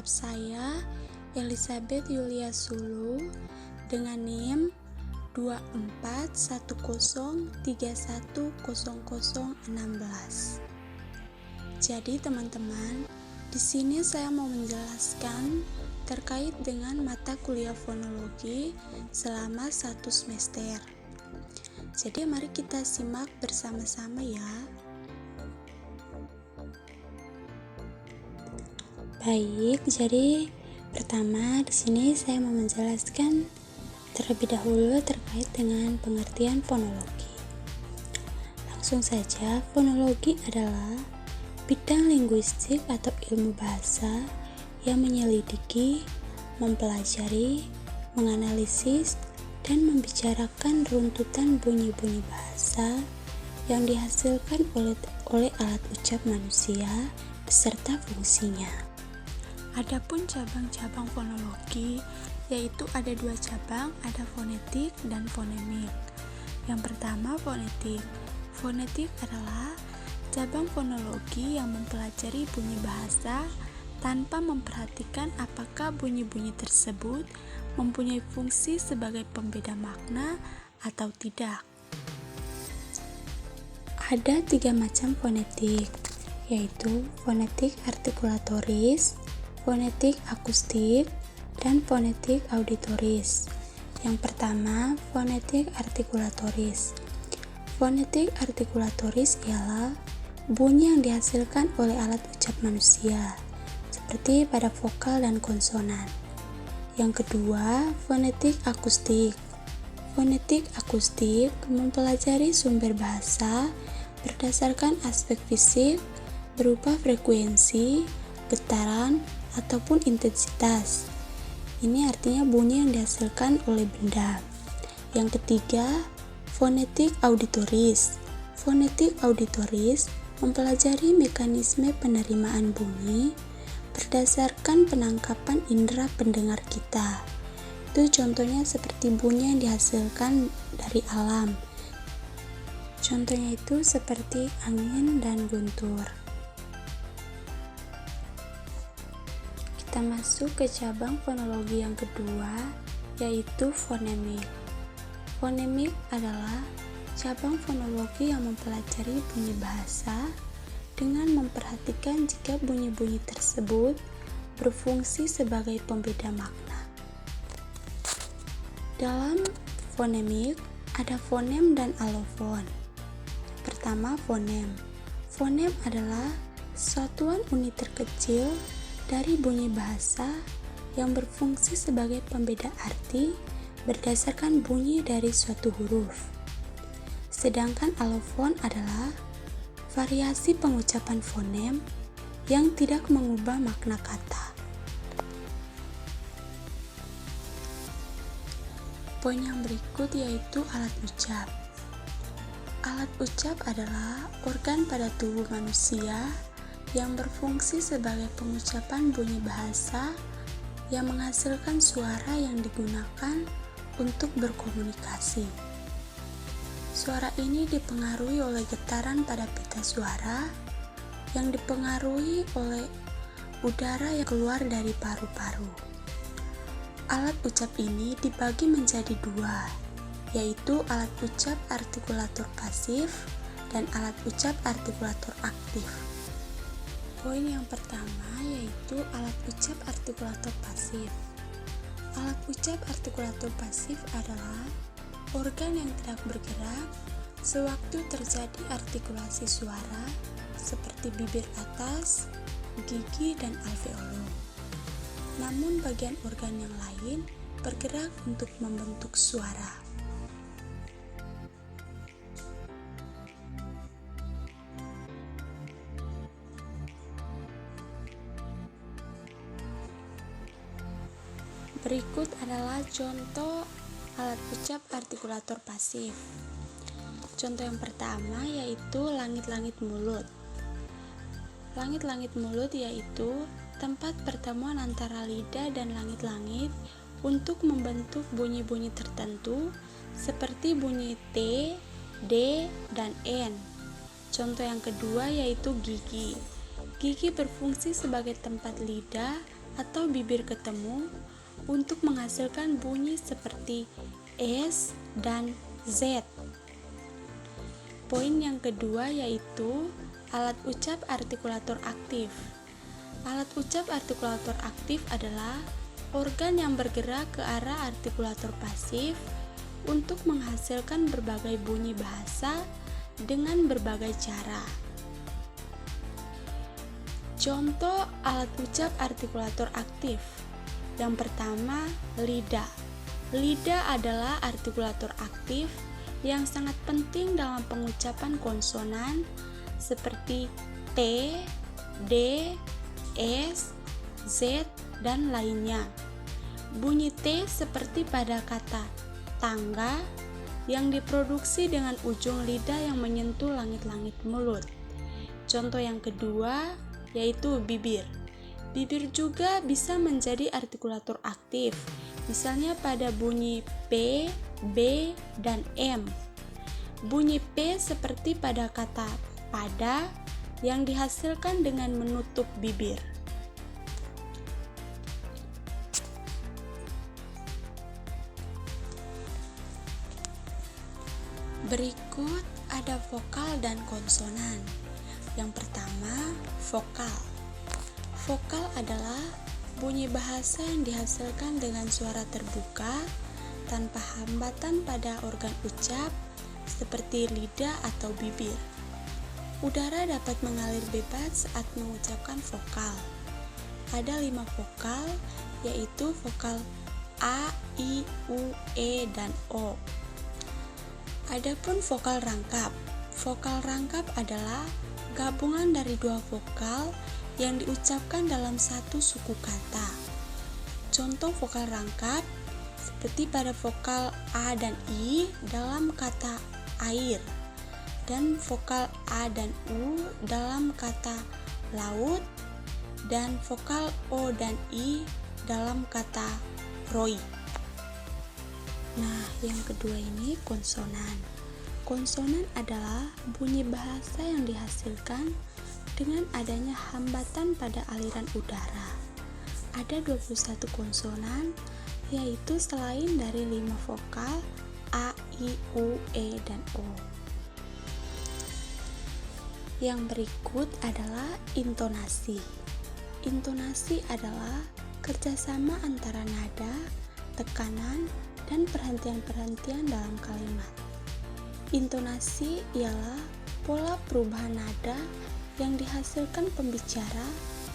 lengkap saya Elizabeth Yulia Sulu dengan NIM 2410310016. Jadi teman-teman, di sini saya mau menjelaskan terkait dengan mata kuliah fonologi selama 1 semester. Jadi mari kita simak bersama-sama ya. Baik, jadi pertama di sini saya mau menjelaskan terlebih dahulu terkait dengan pengertian fonologi. Langsung saja, fonologi adalah bidang linguistik atau ilmu bahasa yang menyelidiki, mempelajari, menganalisis, dan membicarakan runtutan bunyi-bunyi bahasa yang dihasilkan oleh alat ucap manusia beserta fungsinya. Adapun cabang-cabang fonologi yaitu ada 2 cabang, ada fonetik dan fonemik. Yang pertama fonetik. Fonetik adalah cabang fonologi yang mempelajari bunyi bahasa tanpa memperhatikan apakah bunyi-bunyi tersebut mempunyai fungsi sebagai pembeda makna atau tidak. Ada 3 macam fonetik, yaitu fonetik artikulatoris, fonetik akustik, dan fonetik auditoris. Yang pertama, fonetik artikulatoris. Fonetik artikulatoris ialah bunyi yang dihasilkan oleh alat ucap manusia, seperti pada vokal dan konsonan. Yang kedua, fonetik akustik. Fonetik akustik mempelajari sumber bahasa berdasarkan aspek fisik berupa frekuensi, getaran, ataupun intensitas. Ini artinya bunyi yang dihasilkan oleh benda. Yang ketiga, fonetik auditoris. Fonetik auditoris mempelajari mekanisme penerimaan bunyi berdasarkan penangkapan indera pendengar kita. Itu contohnya seperti bunyi yang dihasilkan dari alam. Contohnya itu seperti angin dan guntur. Kita masuk ke cabang fonologi yang kedua, yaitu fonemik. Fonemik adalah cabang fonologi yang mempelajari bunyi bahasa dengan memperhatikan jika bunyi-bunyi tersebut berfungsi sebagai pembeda makna. Dalam fonemik ada fonem dan alofon. Pertama, fonem. Fonem adalah satuan unit terkecil dari bunyi bahasa yang berfungsi sebagai pembeda arti berdasarkan bunyi dari suatu huruf. Sedangkan alofon adalah variasi pengucapan fonem yang tidak mengubah makna kata. Poin yang berikut yaitu alat ucap. Alat ucap adalah organ pada tubuh manusia yang berfungsi sebagai pengucapan bunyi bahasa yang menghasilkan suara yang digunakan untuk berkomunikasi. Suara ini dipengaruhi oleh getaran pada pita suara yang dipengaruhi oleh udara yang keluar dari paru-paru. Alat ucap ini dibagi menjadi 2, yaitu alat ucap artikulator pasif dan alat ucap artikulator aktif. Poin yang pertama yaitu alat ucap artikulator pasif. Alat ucap artikulator pasif adalah organ yang tidak bergerak sewaktu terjadi artikulasi suara seperti bibir atas, gigi, dan alveolum. Namun bagian organ yang lain bergerak untuk membentuk suara. Berikut adalah contoh alat ucap artikulator pasif. Contoh yang pertama yaitu langit-langit mulut. Langit-langit mulut yaitu tempat pertemuan antara lidah dan langit-langit untuk membentuk bunyi-bunyi tertentu seperti bunyi T, D, dan N. Contoh yang kedua yaitu gigi. Gigi berfungsi sebagai tempat lidah atau bibir ketemu untuk menghasilkan bunyi seperti S dan Z. Poin yang kedua yaitu alat ucap artikulator aktif. Alat ucap artikulator aktif adalah organ yang bergerak ke arah artikulator pasif untuk menghasilkan berbagai bunyi bahasa dengan berbagai cara. Contoh alat ucap artikulator aktif. Yang pertama, lidah. Lidah adalah artikulator aktif yang sangat penting dalam pengucapan konsonan seperti T, D, S, Z, dan lainnya. Bunyi T seperti pada kata tangga yang diproduksi dengan ujung lidah yang menyentuh langit-langit mulut. Contoh yang kedua yaitu bibir. Bibir juga bisa menjadi artikulator aktif, misalnya pada bunyi P, B, dan M. Bunyi P seperti pada kata pada yang dihasilkan dengan menutup bibir. Berikut ada vokal dan konsonan. Yang pertama, vokal. Vokal adalah bunyi bahasa yang dihasilkan dengan suara terbuka tanpa hambatan pada organ ucap seperti lidah atau bibir. Udara dapat mengalir bebas saat mengucapkan vokal. Ada 5 vokal, yaitu vokal A, I, U, E, dan O. Adapun vokal rangkap. Vokal rangkap adalah gabungan dari 2 vokal yang diucapkan dalam satu suku kata. Contoh vokal rangkap seperti pada vokal A dan I dalam kata air, dan vokal A dan U dalam kata laut, dan vokal O dan I dalam kata Roy. Nah, yang kedua ini konsonan. Konsonan adalah bunyi bahasa yang dihasilkan dengan adanya hambatan pada aliran udara. Ada 21 konsonan, yaitu selain dari 5 vokal A, I, U, E, dan O. Yang berikut adalah intonasi. Intonasi adalah kerjasama antara nada, tekanan, dan perhentian-perhentian dalam kalimat. Intonasi ialah pola perubahan nada yang dihasilkan pembicara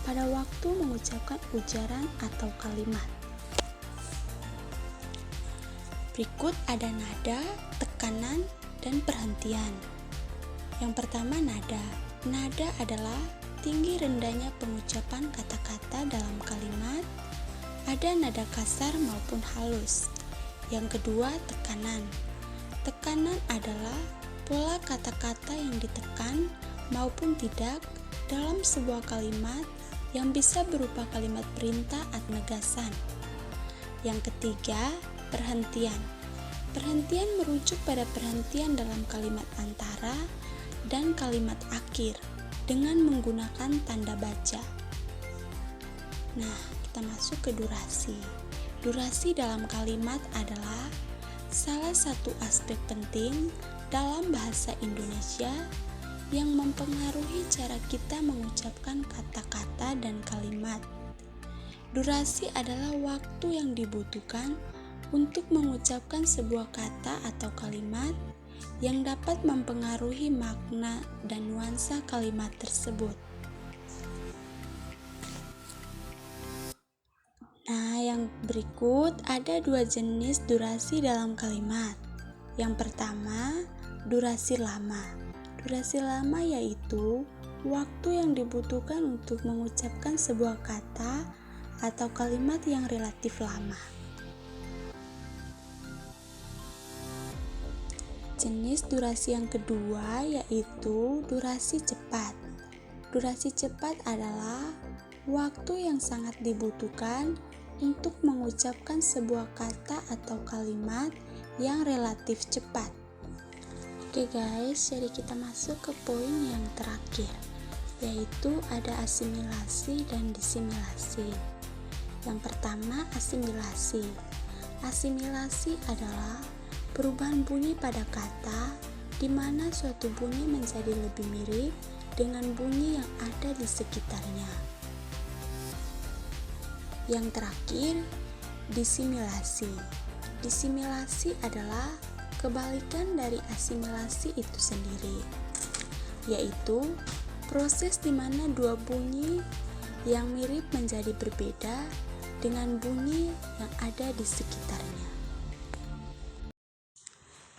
pada waktu mengucapkan ujaran atau kalimat. Berikut ada nada, tekanan, dan perhentian. Yang pertama nada. Nada adalah tinggi rendahnya pengucapan kata-kata dalam kalimat. Ada nada kasar maupun halus. Yang kedua tekanan. Tekanan adalah pola kata-kata yang ditekan maupun tidak dalam sebuah kalimat yang bisa berupa kalimat perintah atau penegasan. Yang ketiga, perhentian. Perhentian merujuk pada perhentian dalam kalimat antara dan kalimat akhir dengan menggunakan tanda baca. Nah, kita masuk ke durasi. Durasi dalam kalimat adalah salah satu aspek penting dalam bahasa Indonesia yang mempengaruhi cara kita mengucapkan kata-kata dan kalimat. Durasi adalah waktu yang dibutuhkan untuk mengucapkan sebuah kata atau kalimat yang dapat mempengaruhi makna dan nuansa kalimat tersebut. Nah, yang berikut ada 2 jenis durasi dalam kalimat. Yang pertama, durasi lama. Durasi lama yaitu waktu yang dibutuhkan untuk mengucapkan sebuah kata atau kalimat yang relatif lama. Jenis durasi yang kedua yaitu durasi cepat. Durasi cepat adalah waktu yang sangat dibutuhkan untuk mengucapkan sebuah kata atau kalimat yang relatif cepat. Oke guys, jadi kita masuk ke poin yang terakhir, yaitu ada asimilasi dan disimilasi. Yang pertama, asimilasi. Asimilasi adalah perubahan bunyi pada kata di mana suatu bunyi menjadi lebih mirip dengan bunyi yang ada di sekitarnya. Yang terakhir, disimilasi. Disimilasi adalah kebalikan dari asimilasi itu sendiri, yaitu proses di mana dua bunyi yang mirip menjadi berbeda dengan bunyi yang ada di sekitarnya.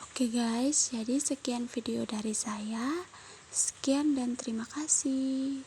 Oke guys, jadi sekian video dari saya. Sekian dan terima kasih.